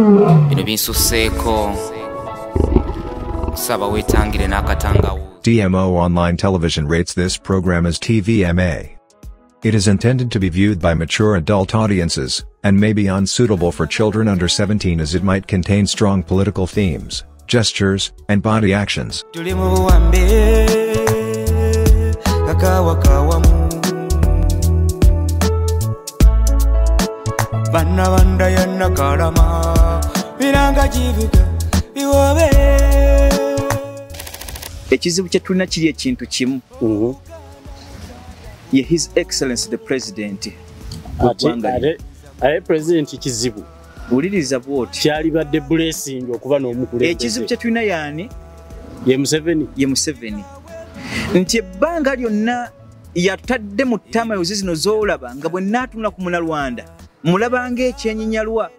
bino binsuseeko saba wetangire n'akatangawo. DMO Online Television rates this program as TVMA. It is intended to be viewed by mature adult audiences, and may be unsuitable for children under 17 as it might contain strong political themes, gestures, and body actions. Ekizibu kye tulina kiri ekintu kimu. Ye His Excellency the President. Ate President kizibu. Uliriza bwoti. Kyali badde blessing okuba n'omukulembeze. Ekizibu kye tulina yaani? Ye Museveni. Ye Museveni. Nti ebbanga lyonna yatadde mu ttamayozi zino z'olaba nga bwe naatunula ku Munalwanda. Mulabanga ekyenyinyalwa.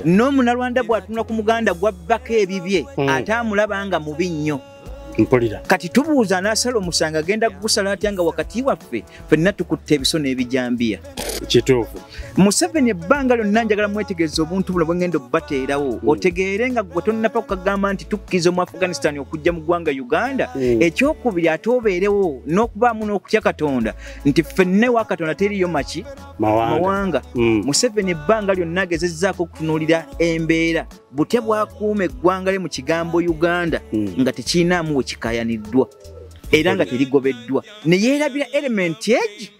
N'Omunalwanda bw'atunula ku muganda gwabbako ebibye ate amulabanga mubi nnyo. Kati tubuuza n'asala omusango agenda gusala atya nga wakati waffe ffenna tukutte ebiso n'ebijambiya. Kituufu. Museveni ebbanga lyonna njagala mwetegereza obuntu buno bwe ngenda obbateerawo otegeere nga gwe tonnapa kukagamba nti tukkiriza mu Afghanistan okujja mu ggwanga Uganda. Ekyokubiri ate obeerewo n'okubaamu n'okutya Katonda nti ffenna ewa Katonda teriyo maki mawanga. Museveni ebbanga lyonna agezezzaako okutunuulira embeera butya bw'akuuma eggwanga lye mu kigambo Uganda nga tekiinaamu we kikayaniddwa era nga terigobeddwa ne yeerabira elementi egi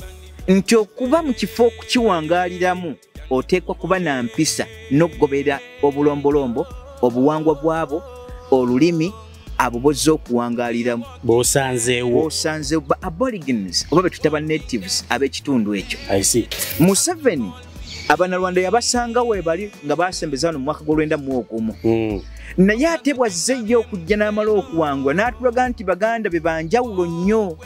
nti okuba mu kifo okukiwangaaliramu oteekwa kuba na mpisa n'okugobera obulombolombo obuwangwa bwabo olulimi abo bozza okuwangaaliramu b'osanzeewo aborigines oba be tutaba natives ab'ekitundu ekyo. Museveni Abanalwanda yabasanga we bali nga basembeza no mu mwaka gw'Olwenda naye ate bwazzeeyo okujja n'amala okuwangwa n'atulaga nti Baganda be banjawulo nnyo.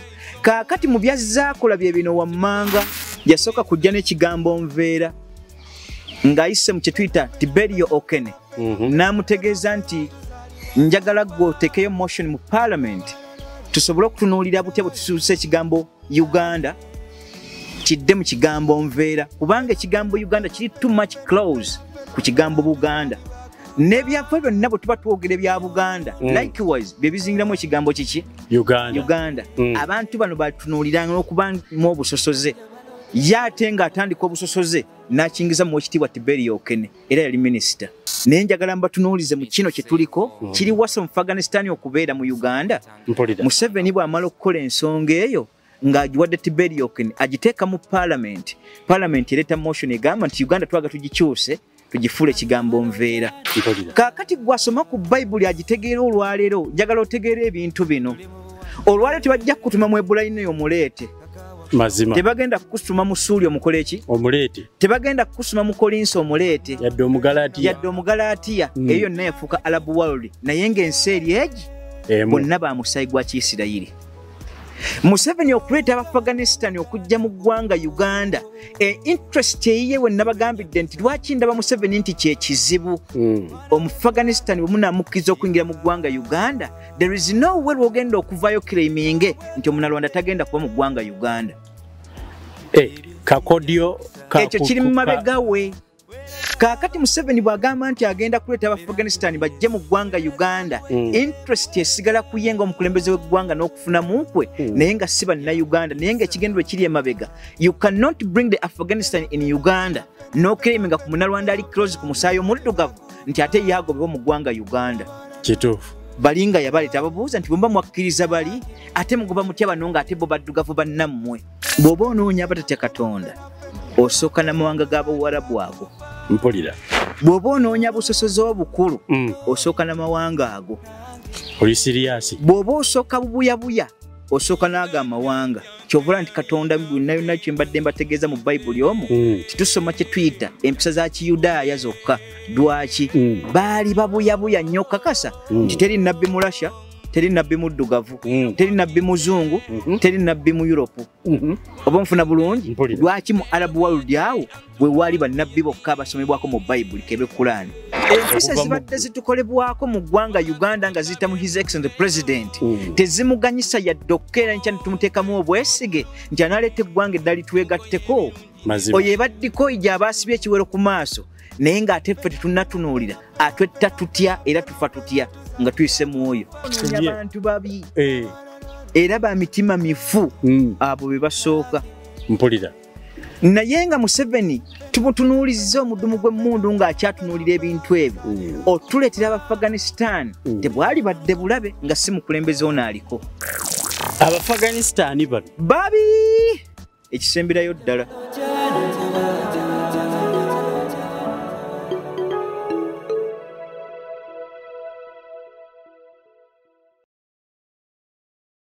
Kaakati mu byazaakola bye bino wammanga yasooka kujja n'ekigambo nveera ng'ayise mu kye tuyita Tiberio Okene n'amutegeeza nti njagala gwe oteekeyo motion mu Parliament tusobole okutunuulira butya bwe tusuusa ekigambo Uganda kidde mu kigambo nveera kubanga ekigambo Uganda kiri too much close ku kigambo Buganda. N'ebyapa byonna bwe tuba twogera bya Buganda likewise bye bizingiramu ekigambo kiki Uganda. Abantu bano batunuuliranga n'okuba mu obusosoze yate nga atandika obusosoze n'akingiza mu ekitiibwa Tiberio Okene era yali minisita. Naye njagala mbatunuulize mu kino kye tuliko kiri wasa mu Afghanistan okubeera mu Uganda. Museveni bw'amala okukola ensonga eyo ng'agiwadde Tiberio Okene agiteeka mu Parliament ereeta motion egamba nti Uganda twaga tugikyuse tugifuule ekigambo nveera. Kaakati gwasoma ku Bayibuli agitegeera olwaleero njagala otegeera ebintu bino. Olwaleero tebajja kutuma mu Ebulayimu omuleete. Mazima. Tebagenda kusuma mu Suuli omukole eki? Omuleete. Tebagenda kusuma mu Kolinsi omuleete. Yadde Omugalaatiya. Eyo yonna yafuuka Arab world naye ng'ensi eri egi bonna ba musaayi gwa Kiisirayiri. Museveni okuleeta Abafghanistan okujja mu ggwanga Uganda interest eyiye we nabagambidde nti lwaki ndaba Museveni nti kye kizibu Omufghanistan bwe munamukkiriza okuyingira mu ggwanga Uganda there is no way lwogenda okuvaayo claiming nti Omunalwanda tagenda kuba mu ggwanga Uganda. Kakodyo ekyo kiri mu mabega we. Kaakati Museveni bw'agamba nti agenda kuleeta Abafghanistan bajje mu ggwanga Uganda interest esigala kuyenga omukulembeze w'eggwanga n'okufunamu nkwe naye nga si bannayuganda naye ng'ekigendero kiri emabega. You cannot bring the Afghanistan in Uganda n'oclaiminga ku Munalwanda ali close ku musaayi omuddugavu nti ate yaagobebwa mu ggwanga Uganda. Kituufu. Balinga yabaleeta ababuuza nti bwemba mwakkiriza bali ate mugoba mutya bano ng'ate bo baddugavu bannammwe. Bw'oba onoonya abatatya Katonda osooka n'amawanga g'Abawarabu ago. Mpulira. Bw'oba onoonya busosoze obukulu osooka n'amawanga ago. Oli siriasi. Bw'oba osooka bubuyabuya osooka n'ago amawanga. Kyovula nti Katonda byonna byonna kye mbadde mbategeeza mu Bayibuli omwo titusoma kye tuyita empisa za Kiyudaaya zokka. Lwaki baali babuyabuya nnyo kakasa nti teri nnabbi Mulasha teri nabbi muddugavu teri nabbi muzungu teri nabbi mu Europe oba mfuna bulungi lwaki mu Arab world awo bwe wali bannabbi bokka basomebwako mu Bible kebe Quran empisa zibadde zitukolebwako mu ggwanga Uganda nga ziyita mu His Excellency President tezimuganyisa yaddokera nkyani tumuteekamu obwesige nti analeeta eggwanga eddali twegatteko oyo ebaddiko ija abaasibye ekiwero ku maaso naye ng'ate ffe tetunnatunuulira atwetta tutya era tufa tutya nga tuyise mu oyo abantu babi era ba mitima mifu abo be basooka mpulira naye nga Museveni tumutunuulizza omudumu gw'emmundu ng'akyatunuulira ebintu ebyo otuleetera Abafghanistan tebwali badde bulabe nga si mukulembeze ono aliko Abafghanistan bano babi ekisemberayo ddala